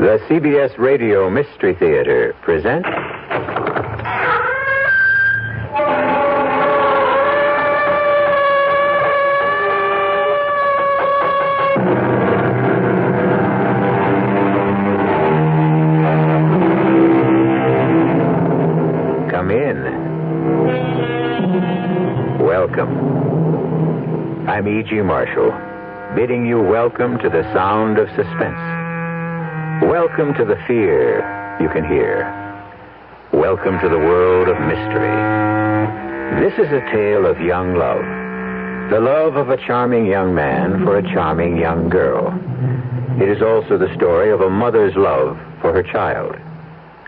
The CBS Radio Mystery Theater presents... Come in. Welcome. I'm E.G. Marshall, bidding you welcome to the sound of suspense. Welcome to the fear you can hear. Welcome to the world of mystery. This is a tale of young love. The love of a charming young man for a charming young girl. It is also the story of a mother's love for her child.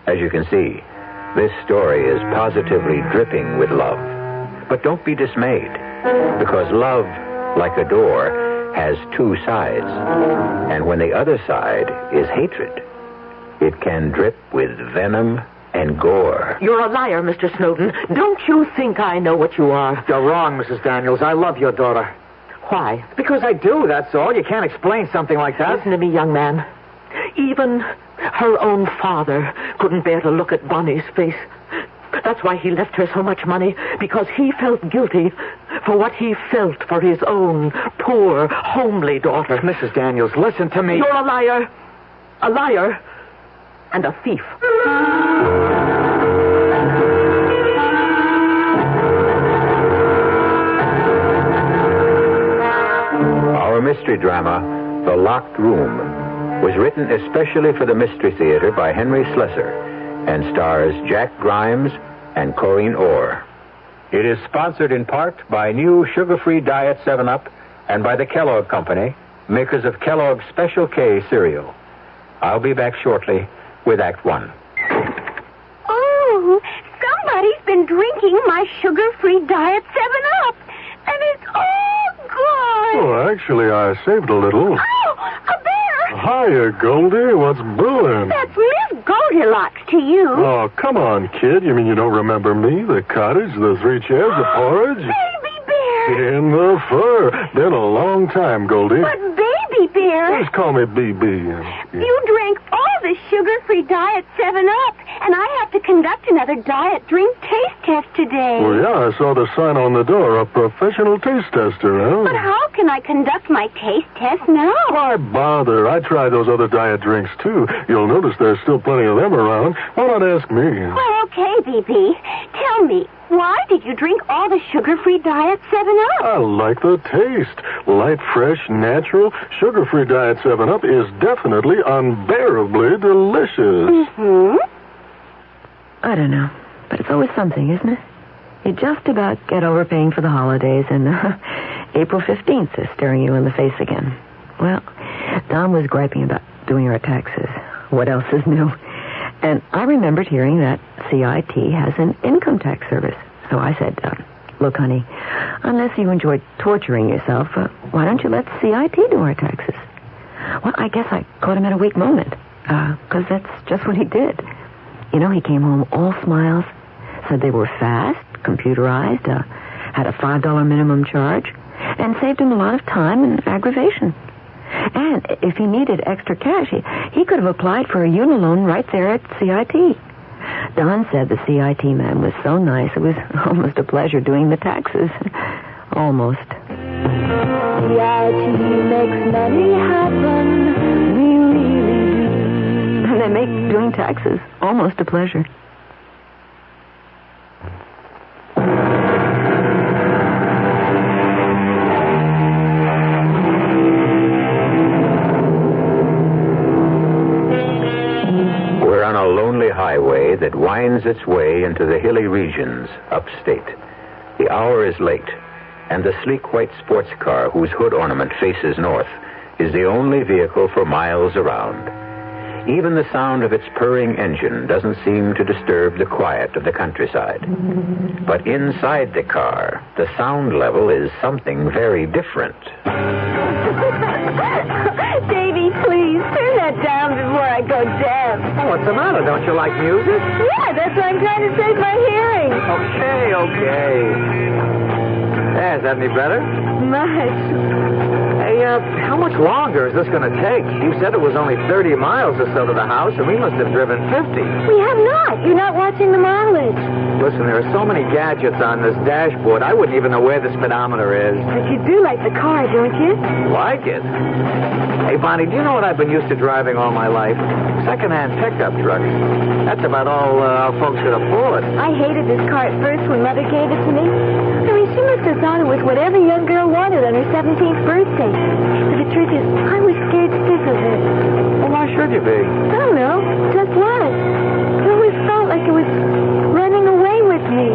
As you can see, this story is positively dripping with love. But don't be dismayed, because love, like a door, has two sides. And when the other side is hatred, it can drip with venom and gore. You're a liar, Mr. Snowden. Don't you think I know what you are? You're wrong, Mrs. Daniels. I love your daughter. Why? Because I do, that's all. You can't explain something like that. Listen to me, young man. Even her own father couldn't bear to look at Bonnie's face. That's why he left her so much money, because he felt guilty for what he felt for his own poor, homely daughter. Mrs. Daniels, listen to me. You're a liar, and a thief. Our mystery drama, The Locked Room, was written especially for the Mystery Theater by Henry Slessor and stars Jack Grimes and Corinne Orr. It is sponsored in part by new sugar-free Diet 7-Up and by the Kellogg Company, makers of Kellogg's Special K cereal. I'll be back shortly with Act 1. Oh, somebody's been drinking my sugar-free Diet 7-Up, and it's all gone. Oh, actually, I saved a little. Oh, a bear! Hiya, Goldie. What's brewing? That's Miss Goldilocks to you. Oh, come on, kid. You mean you don't remember me? The cottage, the 3 chairs, the porridge? Baby bear! In the fur. Been a long time, Goldie. But baby bear! Just call me BB. You drank all the sugar-free Diet 7-Up, and I have to conduct another diet drink taste test today. Well, yeah, I saw the sign on the door, a professional taste tester, huh? But how can I conduct my taste test now? Why bother? I tried those other diet drinks, too. You'll notice there's still plenty of them around. Why not ask me? Well, okay, BB. Tell me, why did you drink all the sugar-free Diet 7-Up? I like the taste. Light, fresh, natural. Sugar-free Diet 7-Up is definitely unbearably delicious. Mm-hmm. I don't know, but it's always something, isn't it? You just about get over paying for the holidays, and April 15th is staring you in the face again. Well, Don was griping about doing our taxes. What else is new? And I remembered hearing that CIT has an income tax service. So I said, look, honey, unless you enjoy torturing yourself, why don't you let CIT do our taxes? Well, I guess I caught him at a weak moment, because that's just what he did. You know, he came home all smiles, said they were fast, computerized, had a $5 minimum charge, and saved him a lot of time and aggravation. And if he needed extra cash, he could have applied for a unilone right there at CIT. Don said the CIT man was so nice, it was almost a pleasure doing the taxes. Almost. CIT makes money happen. We really do. And they make doing taxes almost a pleasure. Highway that winds its way into the hilly regions upstate. The hour is late, and the sleek white sports car whose hood ornament faces north is the only vehicle for miles around. Even the sound of its purring engine doesn't seem to disturb the quiet of the countryside. But inside the car, the sound level is something very different. Davy, please, turn that down before I go deaf. Oh, what's the matter? Don't you like music? Yeah, that's why I'm trying to save my hearing. Okay. Yeah, is that any better? Much. Hey, Hey, how much longer is this going to take? You said it was only 30 miles or so to the house, and we must have driven 50. We have not. You're not watching the mileage. Listen, there are so many gadgets on this dashboard, I wouldn't even know where the speedometer is. But you do like the car, don't you? Like it? Hey, Bonnie, do you know what I've been used to driving all my life? Second-hand pickup trucks. That's about all our folks could afford. I hated this car at first when Mother gave it to me. I mean, she must have thought it was what every young girl wanted on her 17th birthday. But the truth is, I was scared stiff of it. Well, why should you be? I don't know. Just was. It always felt like it was running away with me.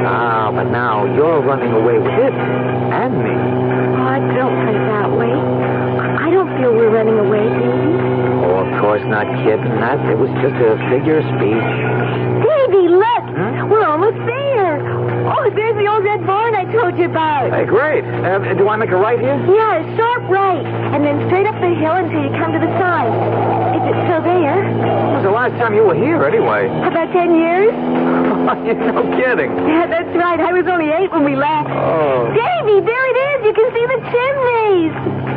Ah, but now you're running away with it and me. Oh, don't put it that way. I don't feel we're running away, baby. Oh, of course not, kid. That it was just a figure of speech. Davy, look! We're almost there. Oh, there's the old red barn I told you about. Hey, great. Do I make a right here? Yeah, a sharp right, and then straight up the hill until you come to the sign. Is it still there? When was the last time you were here, anyway? About 10 years? No kidding. Yeah, that's right. I was only 8 when we left. Oh. Davy, there it is. You can see the chimneys.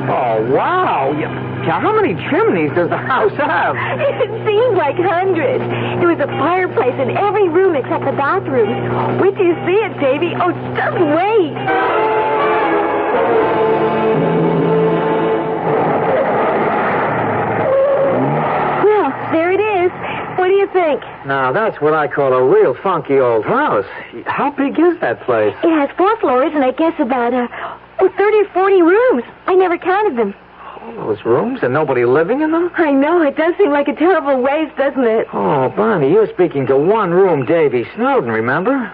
Oh, wow. Yeah, how many chimneys does the house have? It seemed like hundreds. There was a fireplace in every room except the bathroom. Wait till you see it, Davy. Oh, just wait. Well, there it is. What do you think? Now, that's what I call a real funky old house. How big is that place? It has 4 floors and I guess about 30 or 40 rooms. I never counted them. All those rooms and nobody living in them? I know. It does seem like a terrible waste, doesn't it? Oh, Bonnie, you're speaking to one-room Davy Snowden, remember?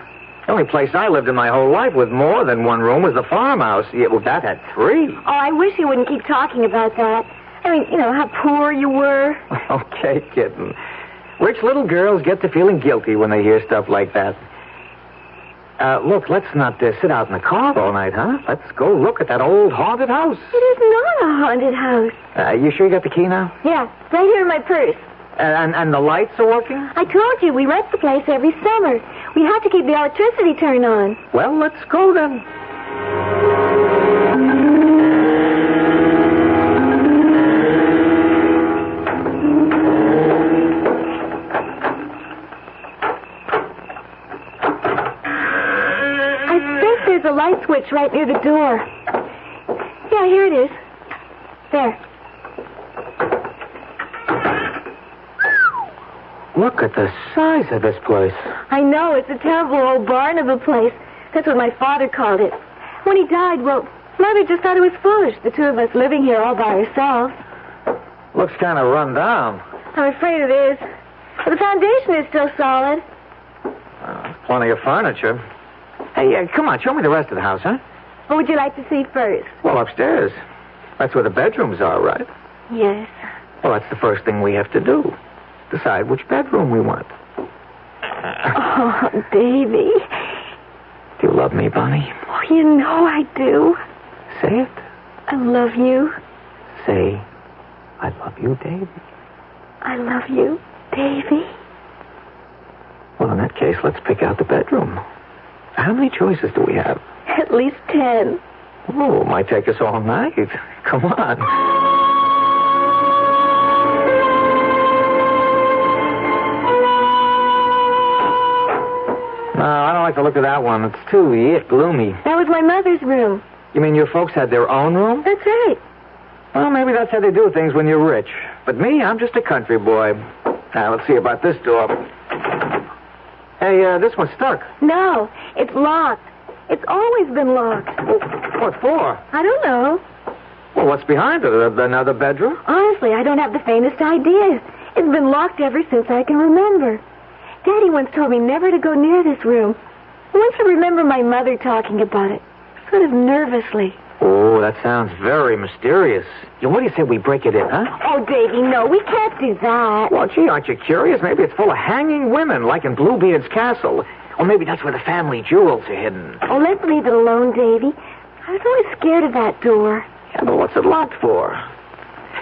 The only place I lived in my whole life with more than one room was the farmhouse. Yeah, well, that had 3. Oh, I wish you wouldn't keep talking about that. I mean, you know, how poor you were. Okay, kitten. Rich little girls get to feeling guilty when they hear stuff like that. Look, let's not sit out in the car all night, huh? Let's go look at that old haunted house. It is not a haunted house. You sure you got the key now? Yeah, right here in my purse. And the lights are working? I told you, we rent the place every summer. We have to keep the electricity turned on. Well, let's go then. There's a light switch right near the door. Yeah, here it is. There. Look at the size of this place. I know, it's a terrible old barn of a place. That's what my father called it. When he died, well, Mother just thought it was foolish, the 2 of us living here all by ourselves. Looks kind of run down. I'm afraid it is. But the foundation is still solid. Plenty of furniture. Hey, come on, show me the rest of the house, huh? What would you like to see first? Well, upstairs. That's where the bedrooms are, right? Yes. Well, that's the first thing we have to do. Decide which bedroom we want. Oh, Davy. Do you love me, Bonnie? Oh, you know I do. Say it. I love you. Say, I love you, Davy. I love you, Davy. Well, in that case, let's pick out the bedroom. How many choices do we have? At least 10. Oh, it might take us all night. Come on. No, I don't like the look of that one. It's too gloomy. That was my mother's room. You mean your folks had their own room? That's right. Well, maybe that's how they do things when you're rich. But me, I'm just a country boy. Now, let's see about this door. Hey, this one's stuck. No, it's locked. It's always been locked. Well, what for? I don't know. Well, what's behind it? Another bedroom? Honestly, I don't have the faintest idea. It's been locked ever since I can remember. Daddy once told me never to go near this room. Once I remember my mother talking about it, sort of nervously. Oh, that sounds very mysterious. What do you say we break it in, huh? Oh, Davy, no, we can't do that. Well, gee, aren't you curious? Maybe it's full of hanging women, like in Bluebeard's castle. Or maybe that's where the family jewels are hidden. Oh, let's leave it alone, Davy. I was always scared of that door. Yeah, but what's it locked for?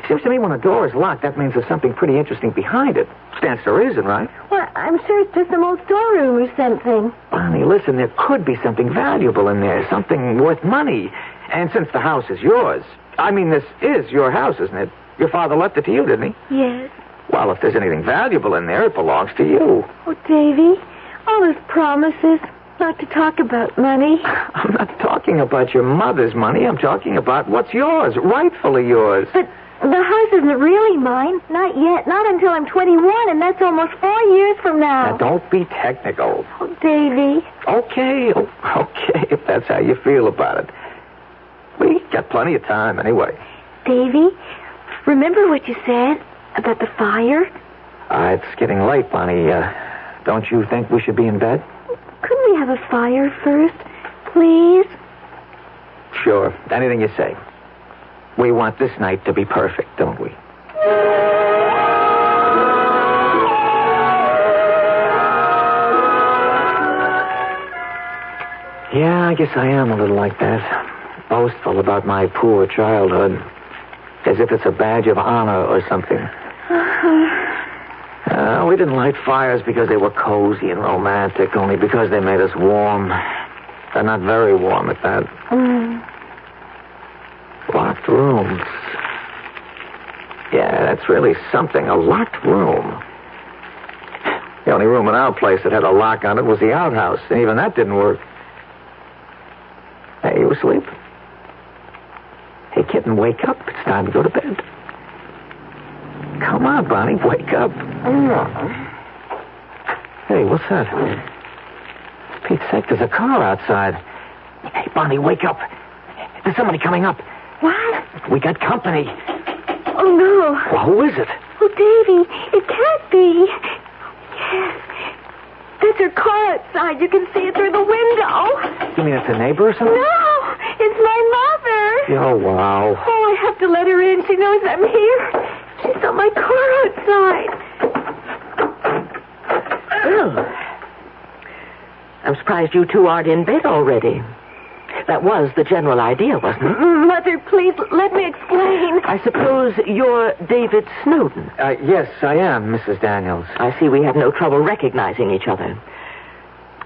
Seems to me when a door is locked, that means there's something pretty interesting behind it. Stands to reason, right? Well, I'm sure it's just some old storeroom or something. Bonnie, listen, there could be something valuable in there, something worth money. And since the house is yours, I mean, this is your house, isn't it? Your father left it to you, didn't he? Yes. Well, if there's anything valuable in there, it belongs to you. Oh, Davy, all those promises not to talk about money. I'm not talking about your mother's money. I'm talking about what's yours, rightfully yours. But the house isn't really mine. Not yet. Not until I'm 21, and that's almost 4 years from now. Now, don't be technical. Oh, Davy. Okay, if that's how you feel about it. We got plenty of time anyway. Davy, remember what you said about the fire? It's getting late, Bonnie. Don't you think we should be in bed? Couldn't we have a fire first, please? Sure, anything you say. We want this night to be perfect, don't we? Yeah, I guess I am a little like that. Boastful about my poor childhood. As if it's a badge of honor or something. We didn't light fires because they were cozy and romantic, only because they made us warm. They're not very warm at that. Locked rooms. Yeah, that's really something, a locked room. The only room in our place that had a lock on it was the outhouse, and even that didn't work. Hey, you asleep? Hey, kitten, wake up. It's time to go to bed. Come on, Bonnie, wake up. Hey, what's that? For Pete's sake, there's a car outside. Hey, Bonnie, wake up. There's somebody coming up. What? We got company. Oh, no. Well, who is it? Oh, Davy, it can't be. Yes. There's her car outside. You can see it through the window. You mean it's a neighbor or something? No, it's my mother. Oh, wow. Oh, I have to let her in. She knows I'm here. She saw my car outside. Well, I'm surprised you two aren't in bed already. That was the general idea, wasn't it? Mother, please, let me explain. I suppose you're David Snowden. Yes, I am, Mrs. Daniels. I see we had no trouble recognizing each other.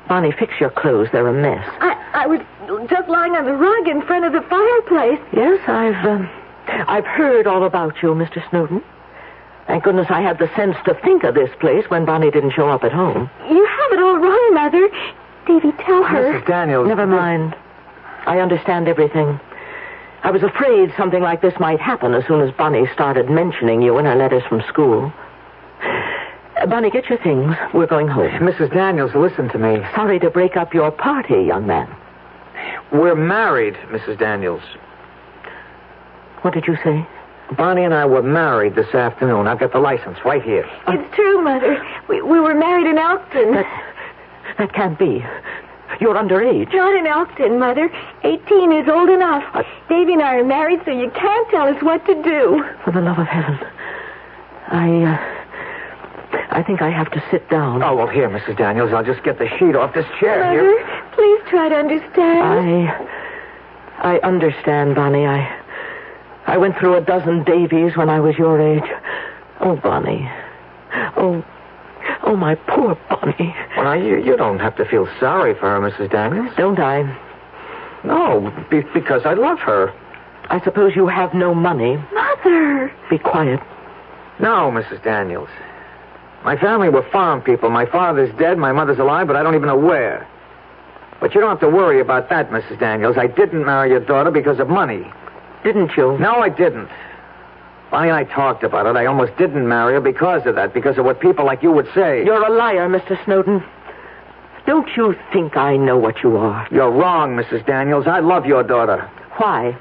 Bonnie, fix your clothes. They're a mess. I was just lying on the rug in front of the fireplace. Yes, I've heard all about you, Mr. Snowden. Thank goodness I had the sense to think of this place when Bonnie didn't show up at home. You have it all wrong, Mother. Davy, tell her. Mrs. Daniels. Never mind. I understand everything. I was afraid something like this might happen as soon as Bonnie started mentioning you in her letters from school. Bonnie, get your things. We're going home. Mrs. Daniels, listen to me. Sorry to break up your party, young man. We're married, Mrs. Daniels. What did you say? Bonnie and I were married this afternoon. I've got the license right here. It's true, Mother. We were married in Elkton. That can't be. You're underage. Not in Elkton, Mother. 18 is old enough. Davy and I are married, so you can't tell us what to do. For the love of heaven. I think I have to sit down. Oh, well, here, Mrs. Daniels. I'll just get the sheet off this chair Mother, here. please try to understand. I understand, Bonnie. I went through a dozen Davies when I was your age. Oh, Bonnie. Oh, my poor Bonnie. Well, you don't have to feel sorry for her, Mrs. Daniels. Don't I? No, because I love her. I suppose you have no money. Mother! Be quiet. No, Mrs. Daniels. My family were farm people. My father's dead, my mother's alive, but I don't even know where. But you don't have to worry about that, Mrs. Daniels. I didn't marry your daughter because of money. Didn't you? No, I didn't. Bonnie and I talked about it. I almost didn't marry her because of that, because of what people like you would say. You're a liar, Mr. Snowden. Don't you think I know what you are? You're wrong, Mrs. Daniels. I love your daughter. Why?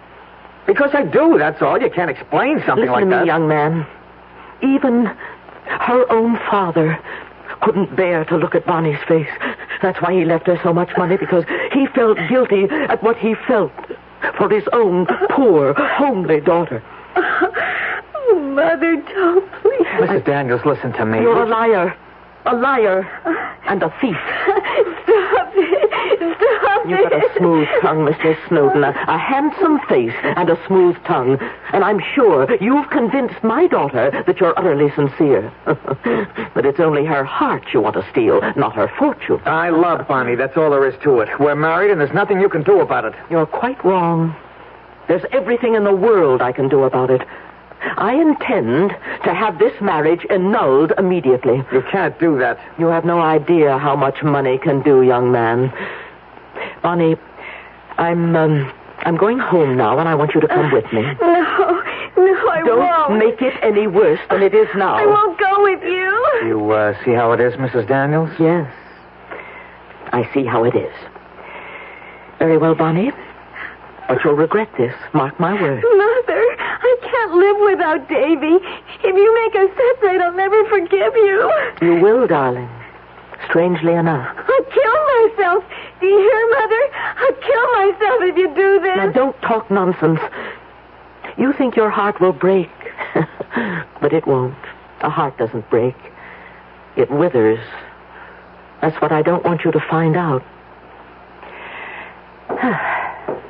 Because I do, that's all. You can't explain something like Listen to that. me, young man. Even her own father couldn't bear to look at Bonnie's face. That's why he left her so much money, because he felt guilty at what he felt for his own poor, homely daughter. Oh, Mother, don't, please. Mrs. Daniels, listen to me. You're a liar. A liar. And a thief. Stop it. Stop You've got it. a smooth tongue, Mr. Snowden. A handsome face and a smooth tongue. And I'm sure you've convinced my daughter that you're utterly sincere. But it's only her heart you want to steal, not her fortune. I love Bonnie. That's all there is to it. We're married, and there's nothing you can do about it. You're quite wrong. There's everything in the world I can do about it. I intend to have this marriage annulled immediately. You can't do that. You have no idea how much money can do, young man. Bonnie, I'm going home now, and I want you to come with me. No, I Don't won't. make it any worse than it is now. I won't go with you. You see how it is, Mrs. Daniels? Yes. I see how it is. Very well, Bonnie. But you'll regret this. Mark my words. Mother, I can't live without Davy. If you make us separate, I'll never forgive you. You will, darling. Strangely enough. I'll kill myself. Do you hear, Mother? I'll kill myself if you do this. Now, don't talk nonsense. You think your heart will break. But it won't. A heart doesn't break. It withers. That's what I don't want you to find out.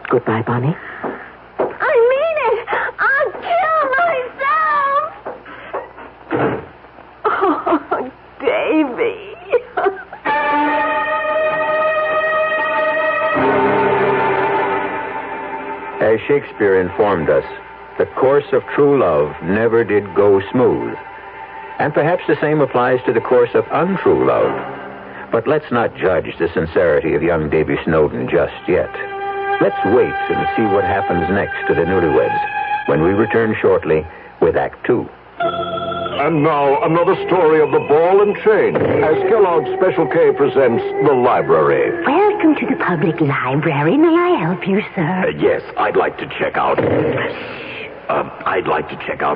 Goodbye, Bonnie. I mean it. I'll kill myself. Oh, Davy. As Shakespeare informed us, the course of true love never did go smooth. And perhaps the same applies to the course of untrue love. But let's not judge the sincerity of young Davy Snowden just yet. Let's wait and see what happens next to the newlyweds when we return shortly with Act Two. And now, another story of the ball and chain, as Kellogg's Special K presents The Library. Welcome to the public library. May I help you, sir? Yes, I'd like to check out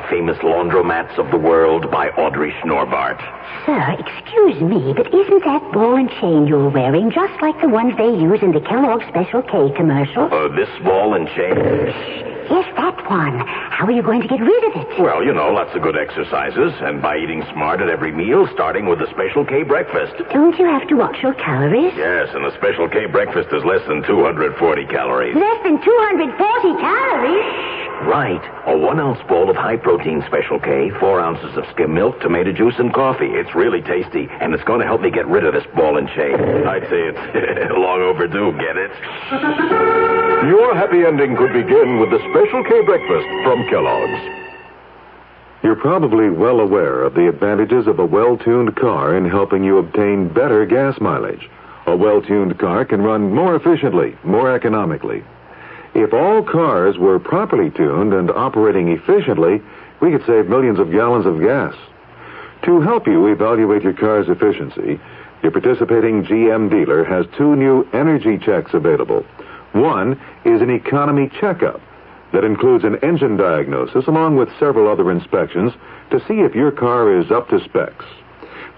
Famous Laundromats of the World by Audrey Schnorbart. Sir, excuse me, but isn't that ball and chain you're wearing just like the ones they use in the Kellogg's Special K commercial? This ball and chain? Yes, that one. How are you going to get rid of it? Well, lots of good exercises, and by eating smart at every meal, starting with the Special K breakfast. Don't you have to watch your calories? Yes, and the Special K breakfast is less than 240 calories. Less than 240 calories? Right. A 1-ounce bowl of high-protein Special K, 4 ounces of skim milk, tomato juice, and coffee. It's really tasty, and it's going to help me get rid of this ball and chain. I'd say it's long overdue, get it? Your happy ending could begin with the Special K breakfast from Kellogg's. You're probably well aware of the advantages of a well-tuned car in helping you obtain better gas mileage. A well-tuned car can run more efficiently, more economically. If all cars were properly tuned and operating efficiently, we could save millions of gallons of gas. To help you evaluate your car's efficiency, your participating GM dealer has 2 new energy checks available. One is an economy checkup that includes an engine diagnosis along with several other inspections to see if your car is up to specs.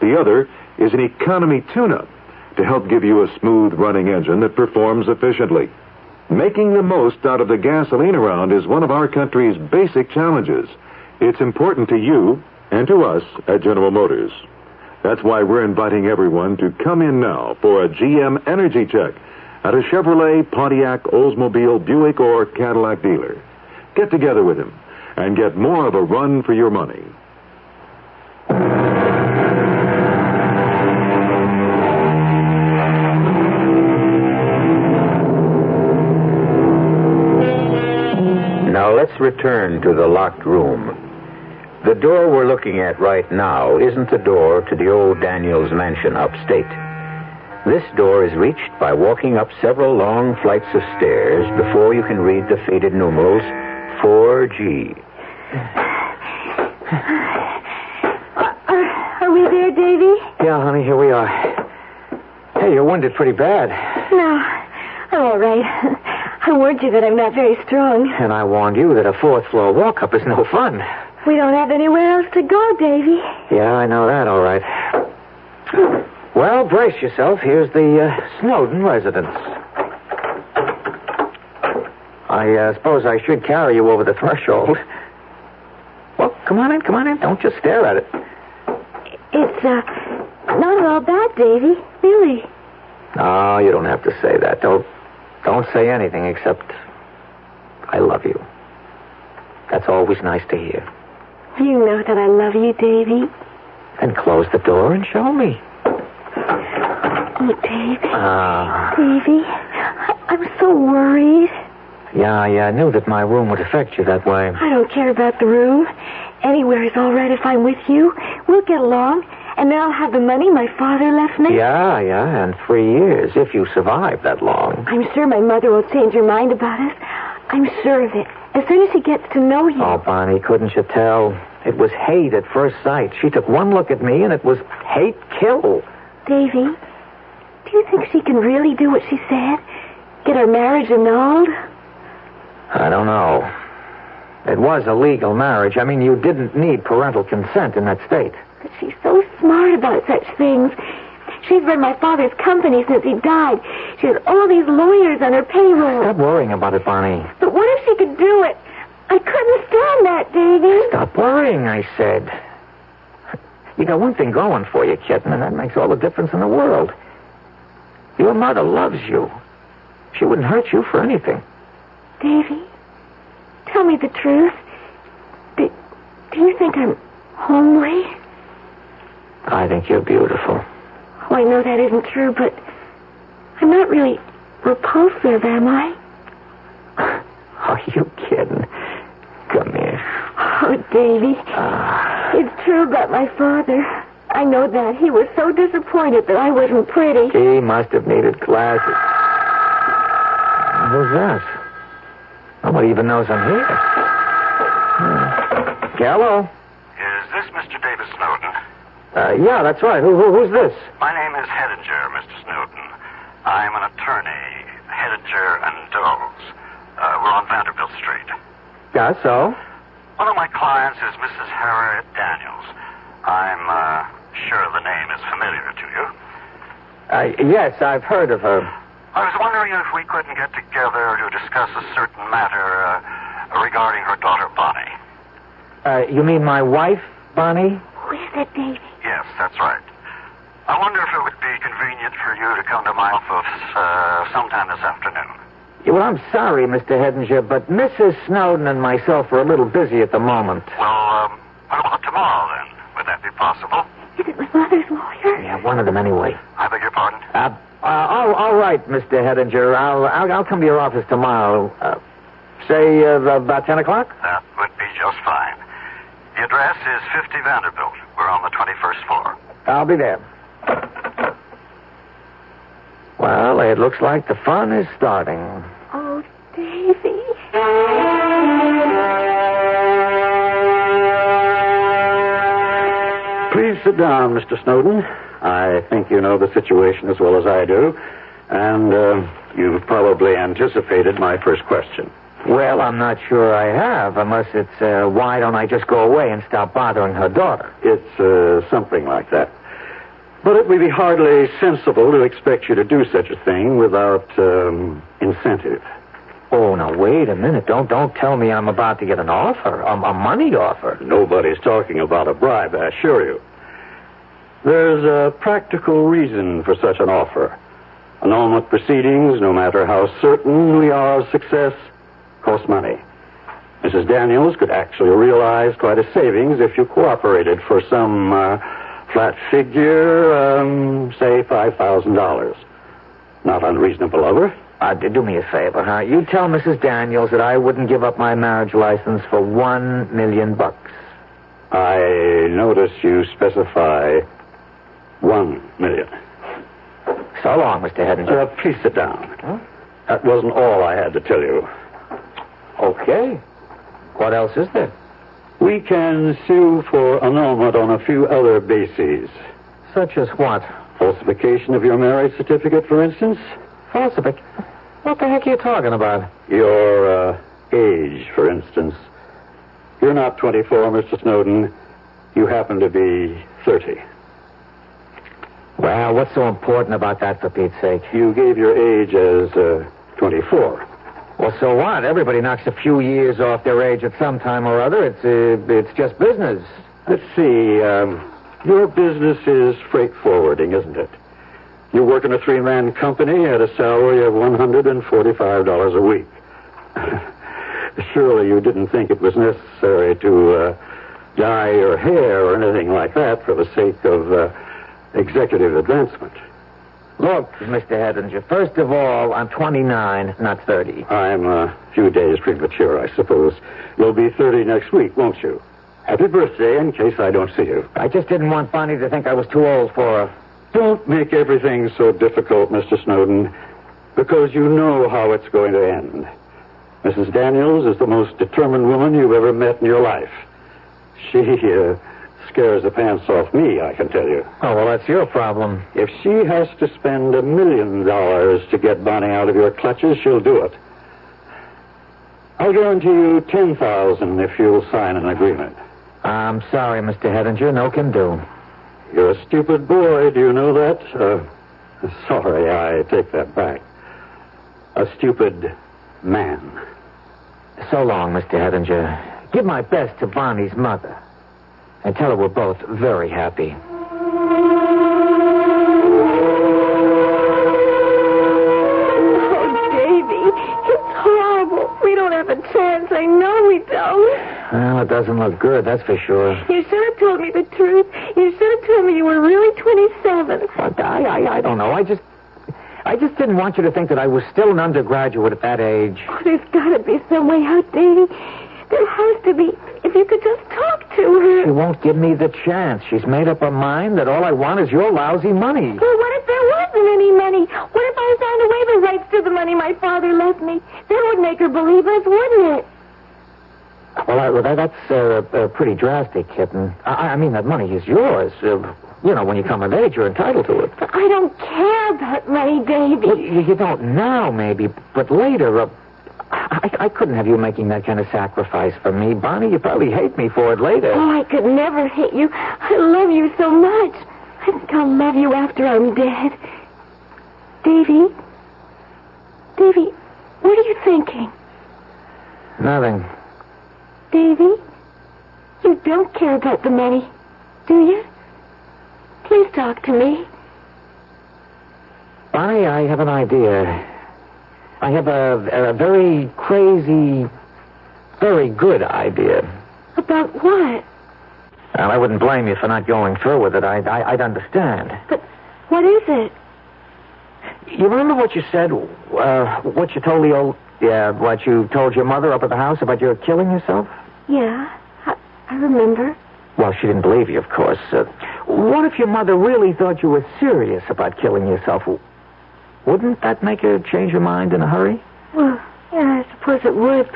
The other is an economy tune-up to help give you a smooth-running engine that performs efficiently. Making the most out of the gasoline around is one of our country's basic challenges. It's important to you and to us at General Motors. That's why we're inviting everyone to come in now for a GM energy check at a Chevrolet, Pontiac, Oldsmobile, Buick, or Cadillac dealer. Get together with him and get more of a run for your money. Now let's return to the locked room. The door we're looking at right now isn't the door to the old Daniels mansion upstate. This door is reached by walking up several long flights of stairs before you can read the faded numerals 4G. Are we there, Davy? Yeah, honey, here we are. Hey, you're wounded pretty bad. No, I'm all right. I warned you that I'm not very strong. And I warned you that a 4th-floor walk-up is no fun. We don't have anywhere else to go, Davy. Yeah, I know that, all right. Well, brace yourself. Here's the Snowden residence. I suppose I should carry you over the threshold. Well, come on in. Don't just stare at it. It's, not at all bad, Davy. Really. No, you don't have to say that. Don't say anything except I love you. That's always nice to hear. You know that I love you, Davy. Then close the door and show me. Oh, Davy. Davy, I'm so worried. Yeah, I knew that my room would affect you that way. I don't care about the room. Anywhere is all right if I'm with you. We'll get along. And then I'll have the money my father left me. Yeah, and 3 years, if you survive that long. I'm sure my mother will change her mind about us. I'm sure of it. As soon as she gets to know you. Oh, Bonnie, couldn't you tell? It was hate at first sight. She took one look at me, and it was hate kill. Davy, do you think she can really do what she said? Get our marriage annulled? I don't know. It was a legal marriage. I mean, you didn't need parental consent in that state. But she's so smart about such things. She's run my father's company since he died. She has all these lawyers on her payroll. Stop worrying about it, Bonnie. But what if she could do it? I couldn't stand that, Davy. Stop worrying, I said. You got one thing going for you, kitten, and that makes all the difference in the world. Your mother loves you. She wouldn't hurt you for anything. Davy, tell me the truth. Do you think I'm homely? I think you're beautiful. Oh, I know that isn't true, but I'm not really repulsive, am I? Are you kidding? Come here. Oh, Davy. It's true about my father. I know that. He was so disappointed that I wasn't pretty. He must have needed glasses. Who's that? Nobody even knows I'm here. Hello? Is this Mr. David Snowden? Yeah, that's right. Who's this? My name is Heightened, Mr. Snowden. I'm an attorney, Heightened and Doles. We're on Vanderbilt Street. Yeah, so? One of my clients is Mrs. Harriet Daniels. I'm sure the name is familiar to you. Yes, I've heard of her. I was wondering if we couldn't get together to discuss a certain matter regarding her daughter, Bonnie. You mean my wife, Bonnie? Who is it, Davy? Yes, that's right. I wonder if it would be convenient for you to come to my office sometime this afternoon. Yeah, well, I'm sorry, Mr. Hedinger, but Mrs. Snowden and myself are a little busy at the moment. Well, what about tomorrow, then? Would that be possible? Is it my father's lawyer? Yeah, one of them anyway. I beg your pardon? All right, Mr. Hedinger. I'll come to your office tomorrow. Say about 10 o'clock? That would be just fine. The address is 50 Vanderbilt. We're on the 21st floor. I'll be there. Well, it looks like the fun is starting. Oh, Davy. Please sit down, Mr. Snowden. I think you know the situation as well as I do, and you've probably anticipated my first question. Well, I'm not sure I have, unless it's, why don't I just go away and stop bothering her daughter? It's something like that. But it would be hardly sensible to expect you to do such a thing without incentive. Oh, now, wait a minute. Don't tell me I'm about to get an offer, a money offer. Nobody's talking about a bribe, I assure you. There's a practical reason for such an offer. Annulment proceedings, no matter how certain we are of success, cost money. Mrs. Daniels could actually realize quite a savings if you cooperated for some flat figure, say $5,000. Not unreasonable of her. Do me a favor, huh? You tell Mrs. Daniels that I wouldn't give up my marriage license for $1 million. I notice you specify $1 million. So long, Mr. Hedinger. Please sit down. Huh? That wasn't all I had to tell you. Okay. What else is there? We can sue for annulment on a few other bases. Such as what? Falsification of your marriage certificate, for instance. Falsification? What the heck are you talking about? Your age, for instance. You're not 24, Mr. Snowden. You happen to be 30. Well, what's so important about that, for Pete's sake? You gave your age as 24. Well, so what? Everybody knocks a few years off their age at some time or other. It's just business. Let's see. Your business is freight forwarding, isn't it? You work in a three-man company at a salary of $145 a week. Surely you didn't think it was necessary to dye your hair or anything like that for the sake of executive advancement. Look, Mr. Hedinger, first of all, I'm 29, not 30. I'm a few days premature, I suppose. You'll be 30 next week, won't you? Happy birthday, in case I don't see you. I just didn't want Bonnie to think I was too old for her. Don't make everything so difficult, Mr. Snowden, because you know how it's going to end. Mrs. Daniels is the most determined woman you've ever met in your life. She scares the pants off me, I can tell you. Oh, well, that's your problem. If she has to spend $1 million to get Bonnie out of your clutches, she'll do it. I'll guarantee you $10,000 if you'll sign an agreement. I'm sorry, Mr. Hedinger. No can do. You're a stupid boy, do you know that? Sorry, I take that back. A stupid man. So long, Mr. Hedinger. Give my best to Bonnie's mother. And tell her we're both very happy. Oh, Davy, it's horrible. We don't have a chance. I know we don't. Well, it doesn't look good, that's for sure. You should have told me the truth. You should have told me you were really 27. But I don't know. I just didn't want you to think that I was still an undergraduate at that age. Oh, there's got to be some way out, Davy. There has to be. If you could just talk to her. She won't give me the chance. She's made up her mind that all I want is your lousy money. Well, what if there wasn't any money? What if I signed away the rights to the money my father left me? That would make her believe us, wouldn't it? Well, that's pretty drastic, kitten. I mean, that money is yours. When you come of age, you're entitled to it. But I don't care about money, Davy. Well, you don't now, maybe, but later, I couldn't have you making that kind of sacrifice for me. Bonnie, you probably hate me for it later. Oh, I could never hate you. I love you so much. I think I'll love you after I'm dead. Davy? Davy, what are you thinking? Nothing. Davy, you don't care about the money, do you? Please talk to me. Bonnie, I have an idea. I have a very crazy, very good idea. About what? Well, I wouldn't blame you for not going through with it. I'd understand. But what is it? You remember what you said, what you told what you told your mother up at the house about your killing yourself? Yeah, I remember. Well, she didn't believe you, of course. What if your mother really thought you were serious about killing yourself? Wouldn't that make her change her mind in a hurry? Well, yeah, I suppose it would,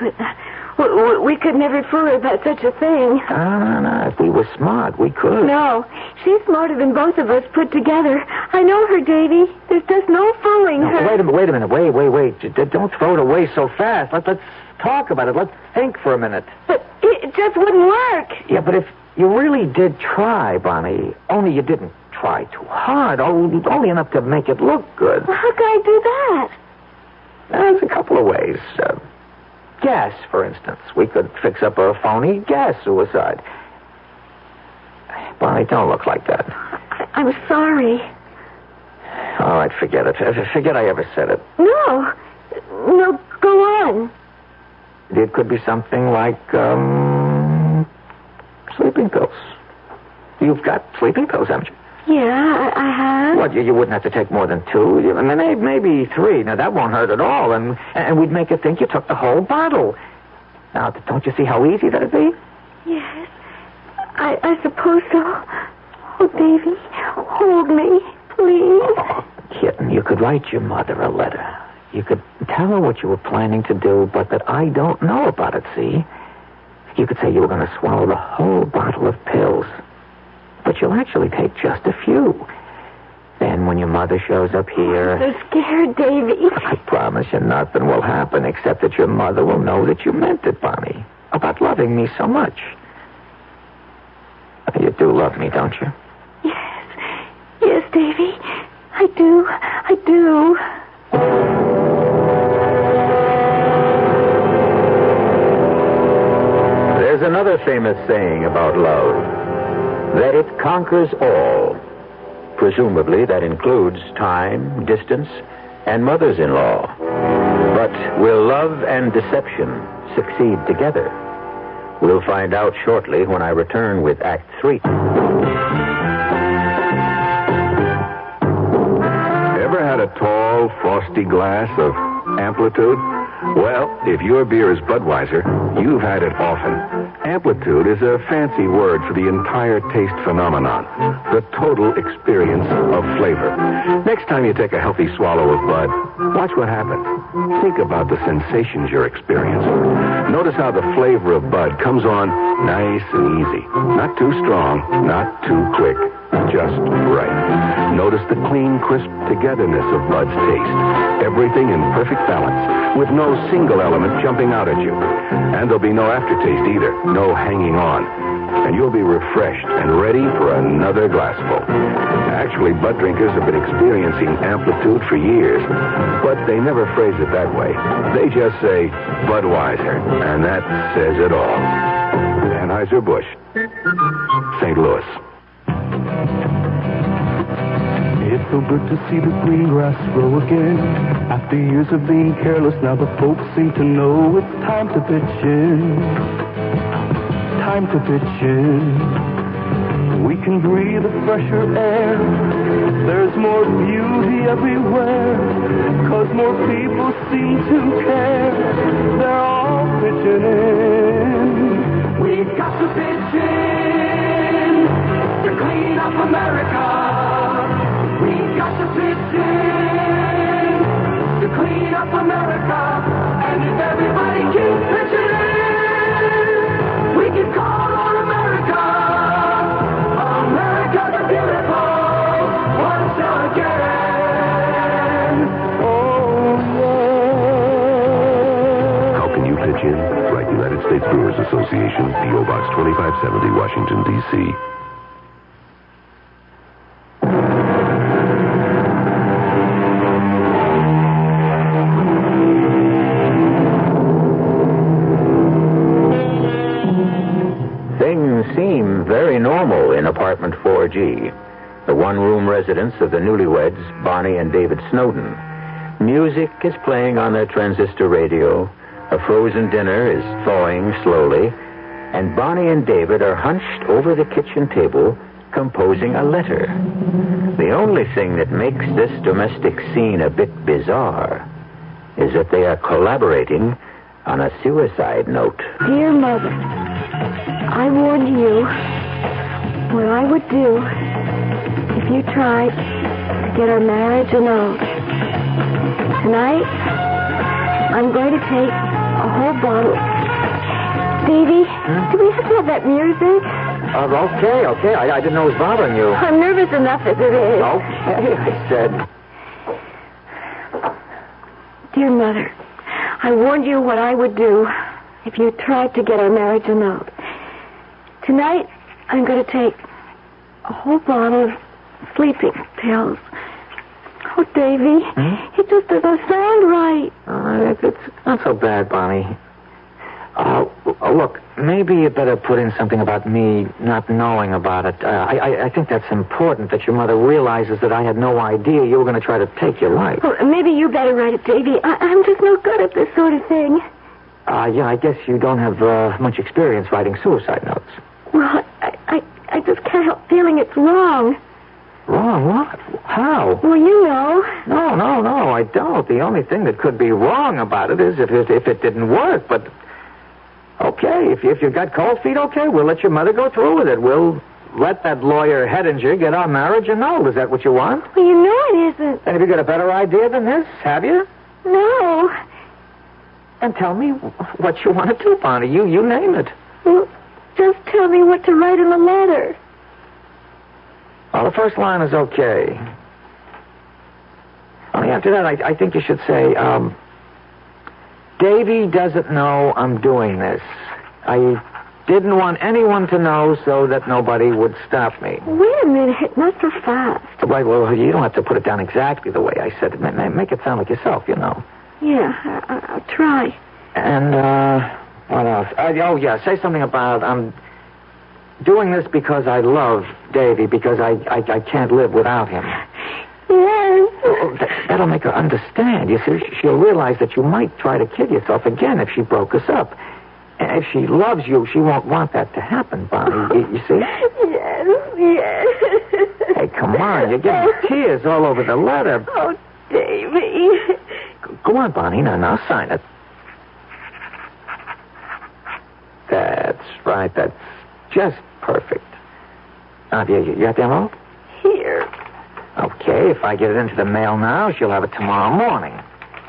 but we could never fool her about such a thing. No. If we were smart, we could. No, she's smarter than both of us put together. I know her, Davy. There's just no fooling her. Wait a minute. Wait. Don't throw it away so fast. Let's talk about it. Let's think for a minute. But it just wouldn't work. Yeah, but if you really did try, Bonnie, only you didn't try too hard, only enough to make it look good. Well, how can I do that? There's a couple of ways. Gas, for instance. We could fix up a phony gas suicide. Bonnie, don't look like that. I'm sorry. All right, forget it. Forget I ever said it. No, go on. It could be something like, sleeping pills. You've got sleeping pills, haven't you? Yeah, I have. What, you wouldn't have to take more than 2? I mean, maybe 3. Now, that won't hurt at all, and we'd make her think you took the whole bottle. Now, don't you see how easy that'd be? Yes, I suppose so. Oh, Davy, hold me, please. Oh, kitten, you could write your mother a letter. You could tell her what you were planning to do, but that I don't know about it, see? You could say you were going to swallow the whole bottle of pills. But you'll actually take just a few. Then when your mother shows up here... I'm so scared, Davy. I promise you nothing will happen except that your mother will know that you meant it, Bonnie. About loving me so much. You do love me, don't you? Yes, Davy. I do. There's another famous saying about love. That it conquers all. Presumably that includes time, distance, and mothers-in-law. But will love and deception succeed together? We'll find out shortly when I return with Act 3. tasty glass of amplitude? Well, if your beer is Budweiser, you've had it often. Amplitude is a fancy word for the entire taste phenomenon, the total experience of flavor. Next time you take a healthy swallow of Bud, watch what happens. Think about the sensations you're experiencing. Notice how the flavor of Bud comes on nice and easy. Not too strong, not too quick, just right. Notice the clean, crisp togetherness of Bud's taste. Everything in perfect balance, with no single element jumping out at you. And there'll be no aftertaste either, no hanging on. And you'll be refreshed and ready for another glassful. Actually, Bud drinkers have been experiencing amplitude for years, but they never phrase it that way. They just say Budweiser, and that says it all. Anheuser-Busch, St. Louis. It's so good to see the green grass grow again. After years of being careless, now the folks seem to know it's time to pitch in. Time to pitch in. We can breathe a fresher air. There's more beauty everywhere, 'cause more people seem to care. They're all pitching in. We've got to pitch in to clean up America. We've got to pitch in to clean up America. And if everybody keeps pitching in, we can call on America. America the beautiful once again. Oh, yeah. How can you pitch in? Write United States Brewers Association, P.O. Box 2570, Washington, D.C. Seem very normal in apartment 4G, the one-room residence of the newlyweds, Bonnie and David Snowden. Music is playing on their transistor radio, a frozen dinner is thawing slowly, and Bonnie and David are hunched over the kitchen table composing a letter. The only thing that makes this domestic scene a bit bizarre is that they are collaborating on a suicide note. Dear Mother, I warned you what I would do if you tried to get our marriage annulled. Tonight, I'm going to take a whole bottle. Davy, do we have to have that music? Okay. I didn't know it was bothering you. I'm nervous enough as it is. Okay, I said. Dear Mother, I warned you what I would do if you tried to get our marriage annulled. Tonight, I'm going to take a whole bottle of sleeping pills. Oh, Davy, it just doesn't sound right. It's not so bad, Bonnie. Look, maybe you better put in something about me not knowing about it. I think that's important, that your mother realizes that I had no idea you were going to try to take your life. Well, maybe you better write it, Davy. I'm just no good at this sort of thing. Yeah, I guess you don't have much experience writing suicide notes. Well, I just can't help feeling it's wrong. Wrong? What? How? Well, you know. No, I don't. The only thing that could be wrong about it is if it didn't work. But, okay, if you've got cold feet, okay, we'll let your mother go through with it. We'll let that lawyer Heidinger get our marriage annulled. Is that what you want? Well, you know it isn't. And have you got a better idea than this? Have you? No. And tell me what you want to do, Bonnie. You name it. Well, just tell me what to write in the letter. Well, the first line is okay. Only after that, I think you should say, Davy doesn't know I'm doing this. I didn't want anyone to know so that nobody would stop me. Wait a minute, not so fast. Right, well, you don't have to put it down exactly the way I said it. Make it sound like yourself, you know. Yeah, I'll try. And, what else? Say something about, I'm doing this because I love Davy, because I can't live without him. Yes. Oh, that'll make her understand. You see, she'll realize that you might try to kill yourself again if she broke us up. And if she loves you, she won't want that to happen, Bonnie. You see? Yes. Hey, come on. You're getting tears all over the letter. Oh, Davy. Go on, Bonnie. Now sign it. That's right. That's just perfect. Now, you got the envelope? Here. Okay, if I get it into the mail now, she'll have it tomorrow morning.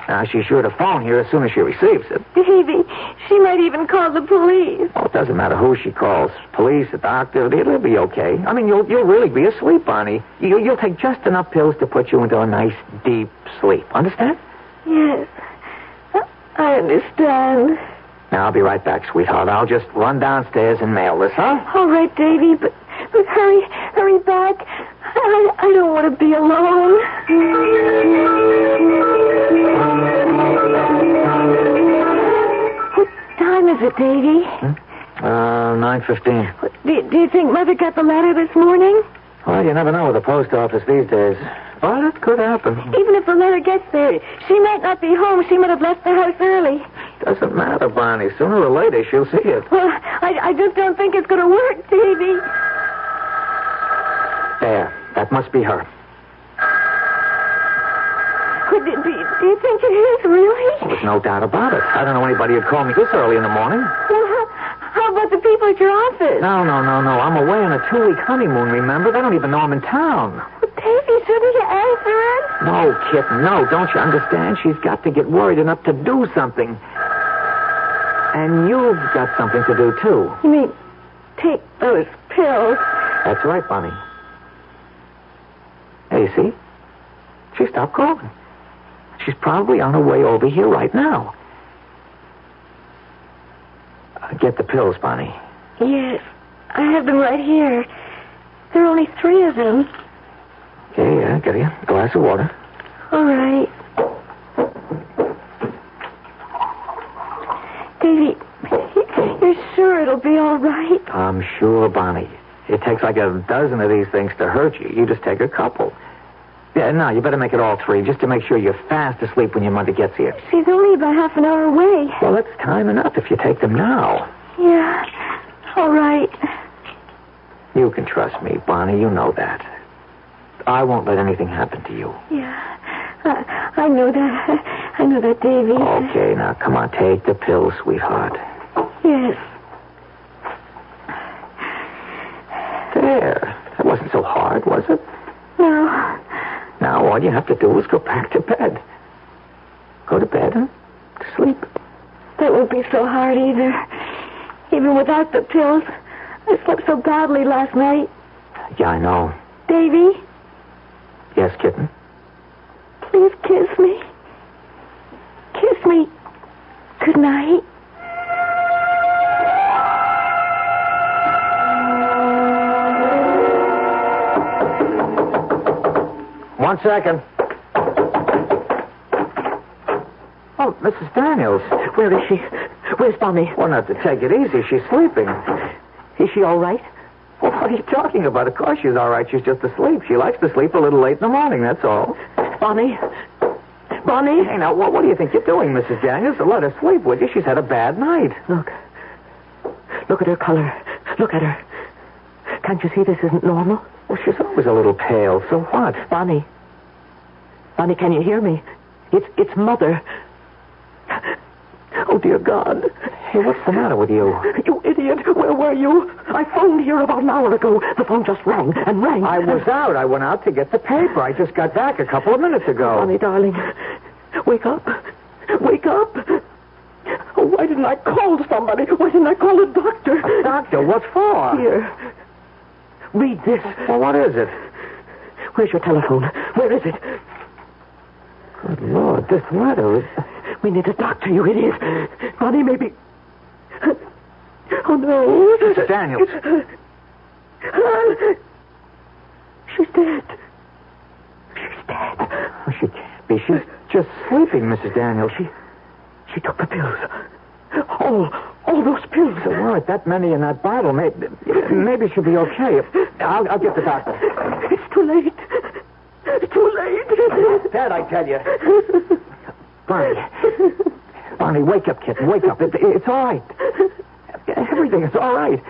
Now, she's sure to phone here as soon as she receives it. Baby, she might even call the police. Oh, it doesn't matter who she calls. Police, a doctor, it'll be okay. I mean, you'll really be asleep, Bonnie. You'll take just enough pills to put you into a nice, deep sleep. Understand? Yes. I understand. Now, I'll be right back, sweetheart. I'll just run downstairs and mail this, huh? All right, Davy, but hurry back. I don't want to be alone. What time is it, Davy? 9:15. Do you think Mother got the letter this morning? Well, you never know with the post office these days. But it could happen. Even if the letter gets there, she might not be home. She might have left the house early. Doesn't matter, Bonnie. Sooner or later, she'll see it. Well, I just don't think it's going to work, Davy. There. That must be her. Do you think it is, really? Well, there's no doubt about it. I don't know anybody who'd call me this early in the morning. Well, how about the people at your office? No. I'm away on a 2-week honeymoon, remember? They don't even know I'm in town. Well, Davy, shouldn't you answer it? No, kitten, no. Don't you understand? She's got to get worried enough to do something. And you've got something to do, too. You mean take those pills? That's right, Bonnie. Hey, you see? She stopped calling. She's probably on her way over here right now. Get the pills, Bonnie. Yes, I have them right here. There are only 3 of them. Okay, yeah, get you a glass of water. All right. Davy, you're sure it'll be all right? I'm sure, Bonnie. It takes like a dozen of these things to hurt you. You just take a couple. Yeah, no, you better make it all 3, just to make sure you're fast asleep when your mother gets here. She's only about half an hour away. Well, that's time enough if you take them now. Yeah, all right. You can trust me, Bonnie. You know that. I won't let anything happen to you. Yeah, I know that. I know that, Davy. Okay, now, come on, take the pills, sweetheart. Yes. There. That wasn't so hard, was it? No. Now, all you have to do is go back to bed. Go to bed and sleep. That won't be so hard either. Even without the pills. I slept so badly last night. Yeah, I know. Davy, Yes, kitten? please kiss me. Kiss me. Good night. One second. Oh, Mrs. Daniels. Where is she? Where's Bonnie? Well, not to take it easy. She's sleeping. Is she all right? Well, what are you talking about? Of course she's all right. She's just asleep. She likes to sleep a little late in the morning, that's all. Bonnie? Bonnie? Hey, now, what do you think you're doing, Mrs. Daniels? Let her sleep, would you? She's had a bad night. Look at her color. Look at her. Can't you see this isn't normal? Well, she's always a little pale. So what? Bonnie, can you hear me? It's Mother. Oh, dear God. Hey, what's the matter with you? You idiot. Where were you? I phoned here about an hour ago. The phone just rang and rang. I was out. I went out to get the paper. I just got back a couple of minutes ago. Bonnie, darling, wake up. Wake up. Oh, why didn't I call somebody? Why didn't I call a doctor? A doctor? What for? Here. Read this. Well, what is it? Where's your telephone? Where is it? Good Lord, this letter is... We need a doctor, you idiot. Bonnie, maybe... Oh, no. Mrs. Daniels. She's dead. She's dead. Oh, she can't be. She's just sleeping, Mrs. Daniels. She took the pills. All those pills. There weren't that many in that bottle. Maybe she'll be okay. I'll get the doctor. It's too late. It's too late. Dead, I tell you. Bonnie, wake up, kitten. Wake up. It's all right. Everything is all right.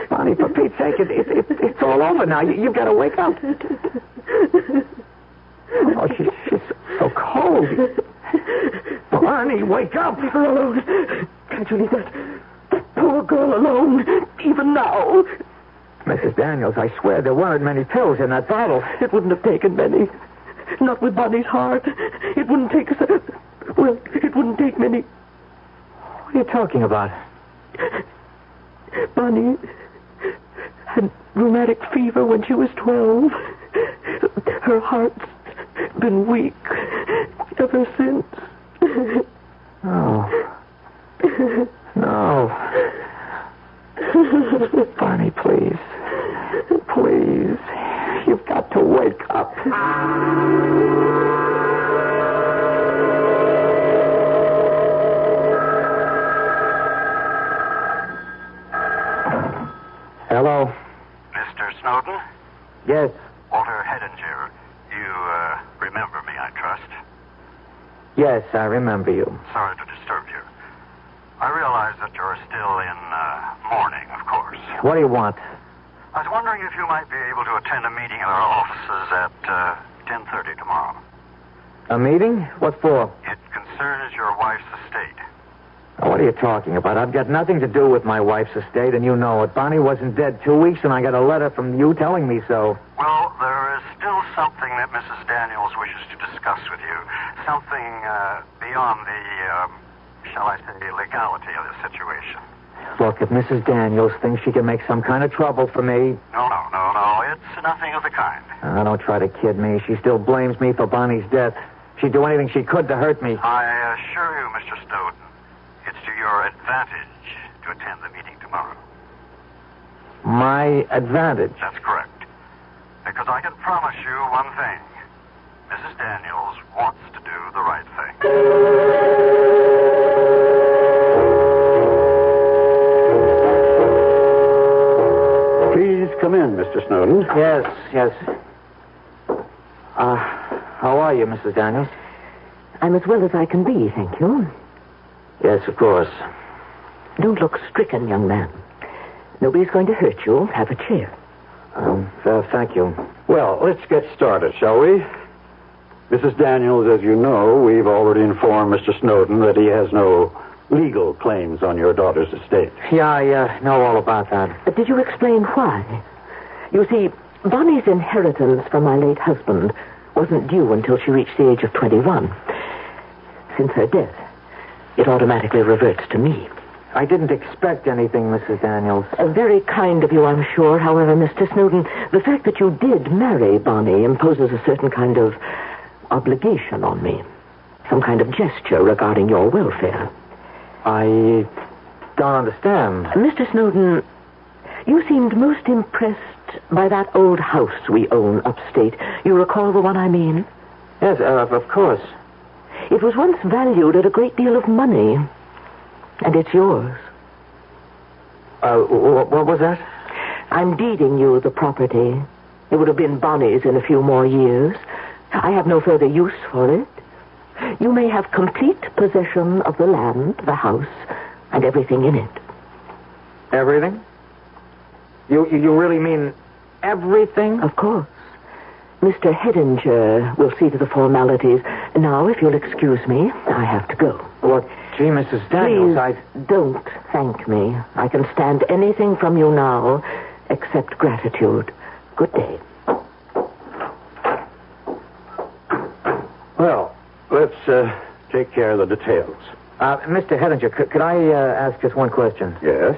Bonnie, for Pete's sake, it's all over now. You've got to wake up. Oh, she's so cold. No! Barney, wake up! Leave her alone. Can't you leave that poor girl alone, even now? Mrs. Daniels, I swear there weren't many pills in that bottle. It wouldn't have taken many. Not with Bonnie's heart. It wouldn't take us... Well, it wouldn't take many. What are you talking about? Bonnie had rheumatic fever when she was 12. Her heart's been weak ever since. No. No. Barney, please. Please. You've got to wake up. Hello? Mr. Snowden? Yes. Walter Heidinger. You, remember me, I trust. Yes, I remember you. Sorry to disturb you. I realize that you're still in, mourning, of course. What do you want? I was wondering if you might be able to attend a meeting at our offices at, 10:30 tomorrow. A meeting? What for? It concerns your wife's estate. What are you talking about? I've got nothing to do with my wife's estate, and you know it. Bonnie wasn't dead 2 weeks, and I got a letter from you telling me so. Well, there is still something that Mrs. Daniels wishes to discuss with you. Something, beyond the, shall I say, legality of the situation. Look, if Mrs. Daniels thinks she can make some kind of trouble for me... No. It's nothing of the kind. Don't try to kid me. She still blames me for Bonnie's death. She'd do anything she could to hurt me. I assure you, Mr. Snowden, it's to your advantage to attend the meeting tomorrow. My advantage? That's correct. Because I can promise you one thing. Mrs. Daniels wants to do the right thing. Please come in, Mr. Snowden. Yes. How are you, Mrs. Daniels? I'm as well as I can be, thank you. Yes, of course. Don't look stricken, young man. Nobody's going to hurt you. Have a chair. Thank you. Well, let's get started, shall we? Mrs. Daniels, as you know, we've already informed Mr. Snowden that he has no legal claims on your daughter's estate. Yeah, I know all about that. Did you explain why? You see, Bonnie's inheritance from my late husband wasn't due until she reached the age of 21. Since her death, it automatically reverts to me. I didn't expect anything, Mrs. Daniels. Very kind of you, I'm sure. However, Mr. Snowden, the fact that you did marry Bonnie imposes a certain kind of obligation on me. Some kind of gesture regarding your welfare. I don't understand. Mr. Snowden, you seemed most impressed by that old house we own upstate. You recall the one I mean? Yes, of course. It was once valued at a great deal of money. And it's yours. What was that? I'm deeding you the property. It would have been Bonnie's in a few more years. I have no further use for it. You may have complete possession of the land, the house, and everything in it. Everything? You really mean everything? Of course. Mr. Heidinger will see to the formalities. Now, if you'll excuse me, I have to go. Well, gee, Mrs. Daniels, Please don't thank me. I can stand anything from you now except gratitude. Good day. Well, let's take care of the details. Mr. Heidinger, could I ask just one question? Yes?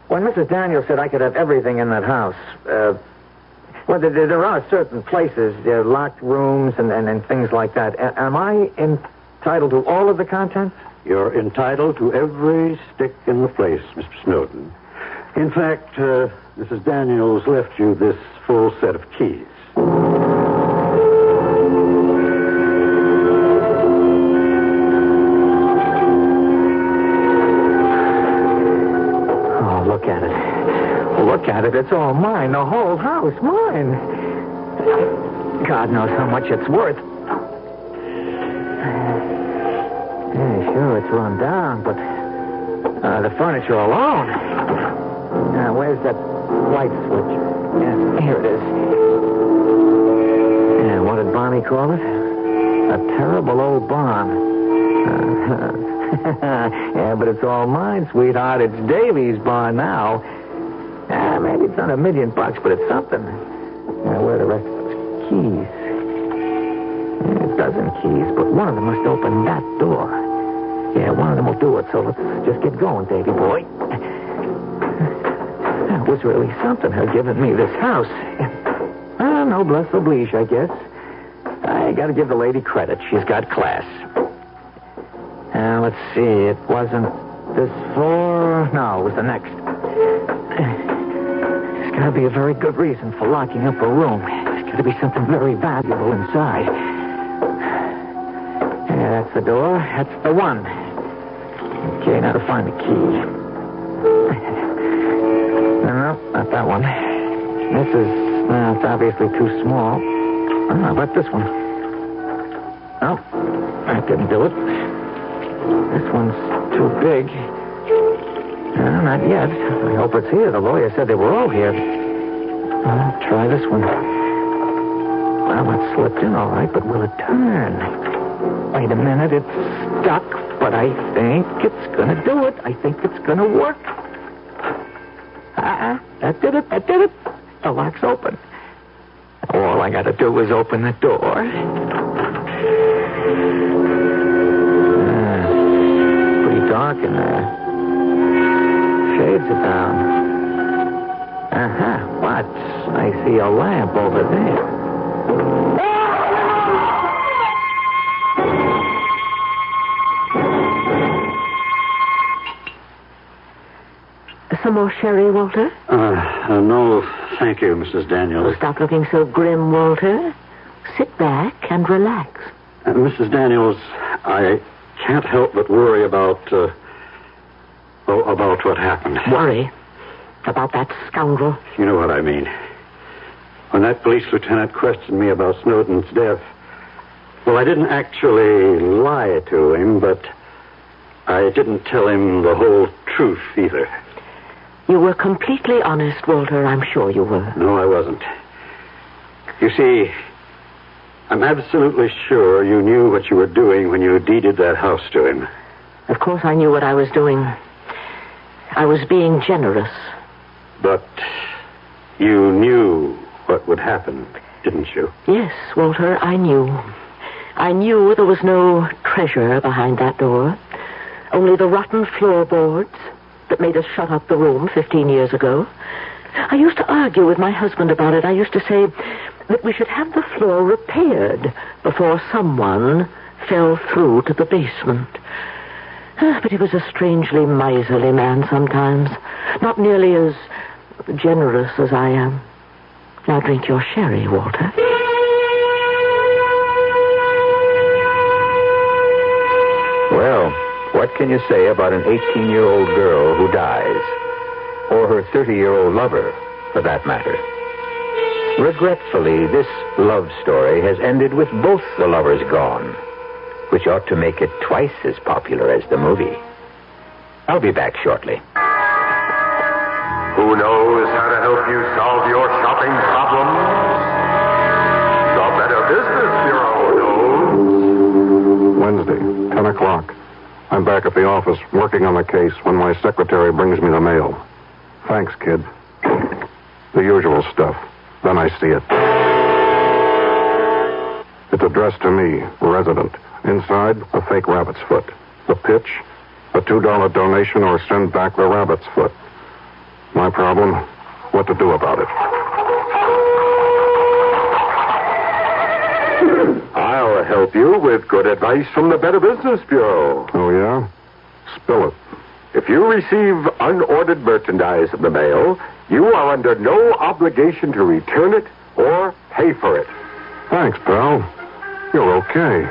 When Mrs. Daniels said I could have everything in that house, well, there are certain places, locked rooms and things like that. Am I entitled to all of the contents? You're entitled to every stick in the place, Mr. Snowden. In fact, Mrs. Daniels left you this full set of keys. Oh, look at it. Look at it. It's all mine. The whole house. Mine. God knows how much it's worth. Yeah, sure, it's run down, but the furniture alone. Now, where's that light switch? Yeah, here it is. Yeah, what did Bonnie call it? A terrible old barn. Yeah, but it's all mine, sweetheart. It's Davy's barn now. Maybe it's not $1,000,000, but it's something. Now, where are the rest of those keys? A dozen keys, but one of them must open that door. Yeah, one of them will do it, so let's just get going, Davy boy. That was really something, her giving me this house. Noblesse oblige, I guess. I gotta give the lady credit. She's got class. Let's see. It wasn't this floor. No, it was the next. There's gotta be a very good reason for locking up a room. There's gotta be something very valuable inside. Yeah, that's the door. That's the one. Okay, now to find the key. No, not that one. This is, it's obviously too small. How about this one? No, that didn't do it. This one's too big. No, not yet. I hope it's here. The lawyer said they were all here. I'll try this one. Well, it slipped in all right, but will it turn? Wait a minute, it's stuck, but I think it's going to do it. I think it's going to work. That did it. The lock's open. All I got to do is open the door. Pretty dark in there. Shades are down. What? I see a lamp over there. Some more sherry, Walter? No, thank you, Mrs. Daniels. Stop looking so grim, Walter. Sit back and relax. Mrs. Daniels, I can't help but worry about what happened. Worry? About that scoundrel? You know what I mean. When that police lieutenant questioned me about Snowden's death, well, I didn't actually lie to him, but I didn't tell him the whole truth either. You were completely honest, Walter. I'm sure you were. No, I wasn't. You see, I'm absolutely sure you knew what you were doing when you deeded that house to him. Of course I knew what I was doing. I was being generous. But you knew what would happen, didn't you? Yes, Walter, I knew. I knew there was no treasure behind that door. Only the rotten floorboards that made us shut up the room 15 years ago. I used to argue with my husband about it. I used to say that we should have the floor repaired before someone fell through to the basement. But he was a strangely miserly man sometimes. Not nearly as generous as I am. Now drink your sherry, Walter. Well, what can you say about an 18-year-old girl who dies? Or her 30-year-old lover, for that matter? Regretfully, this love story has ended with both the lovers gone, which ought to make it twice as popular as the movie. I'll be back shortly. Who knows how to help you solve your shopping problems? The Better Business Bureau knows. Wednesday, 10 o'clock. I'm back at the office working on the case when my secretary brings me the mail. Thanks, kid. The usual stuff. Then I see it. It's addressed to me, resident. Inside, a fake rabbit's foot. The pitch, a $2 donation or send back the rabbit's foot. My problem, what to do about it. I'll help you with good advice from the Better Business Bureau. Oh, yeah? Spill it. If you receive unordered merchandise in the mail, you are under no obligation to return it or pay for it. Thanks, pal. You're okay.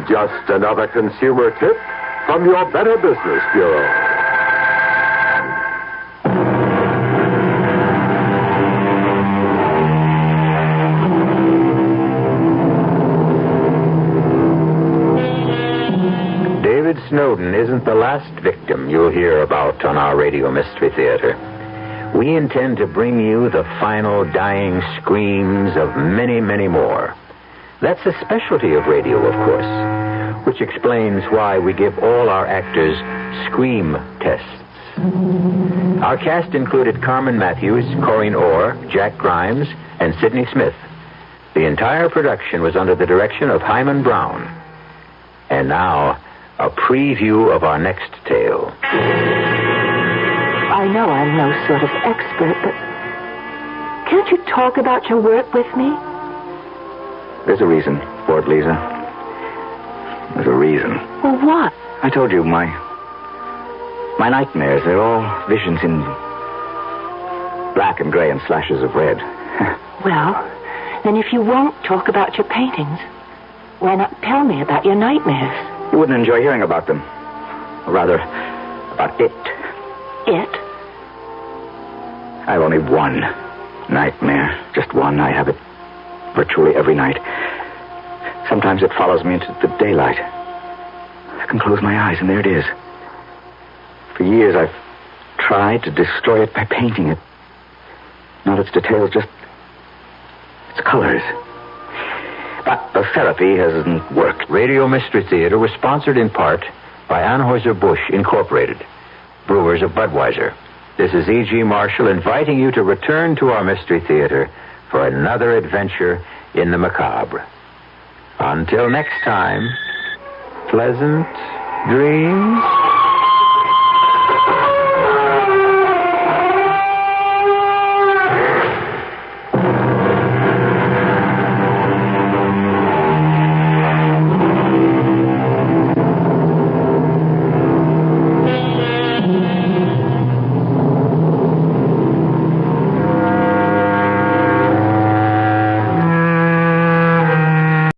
Just another consumer tip from your Better Business Bureau. Snowden isn't the last victim you'll hear about on our Radio Mystery Theater. We intend to bring you the final dying screams of many, many more. That's a specialty of radio, of course, which explains why we give all our actors scream tests. Our cast included Carmen Matthews, Corinne Orr, Jack Grimes, and Sidney Smith. The entire production was under the direction of Hyman Brown. And now, a preview of our next tale. I know I'm no sort of expert, but can't you talk about your work with me? There's a reason for it, Lisa. There's a reason. Well, what? I told you, my nightmares, they're all visions in black and gray and slashes of red. Well, then if you won't talk about your paintings, why not tell me about your nightmares? You wouldn't enjoy hearing about them. Or rather, about it. It? I have only one nightmare. Just one. I have it virtually every night. Sometimes it follows me into the daylight. I can close my eyes, and there it is. For years, I've tried to destroy it by painting it. Not its details, just its colors. But the therapy hasn't worked. Radio Mystery Theater was sponsored in part by Anheuser-Busch Incorporated, brewers of Budweiser. This is E.G. Marshall inviting you to return to our Mystery Theater for another adventure in the macabre. Until next time, pleasant dreams.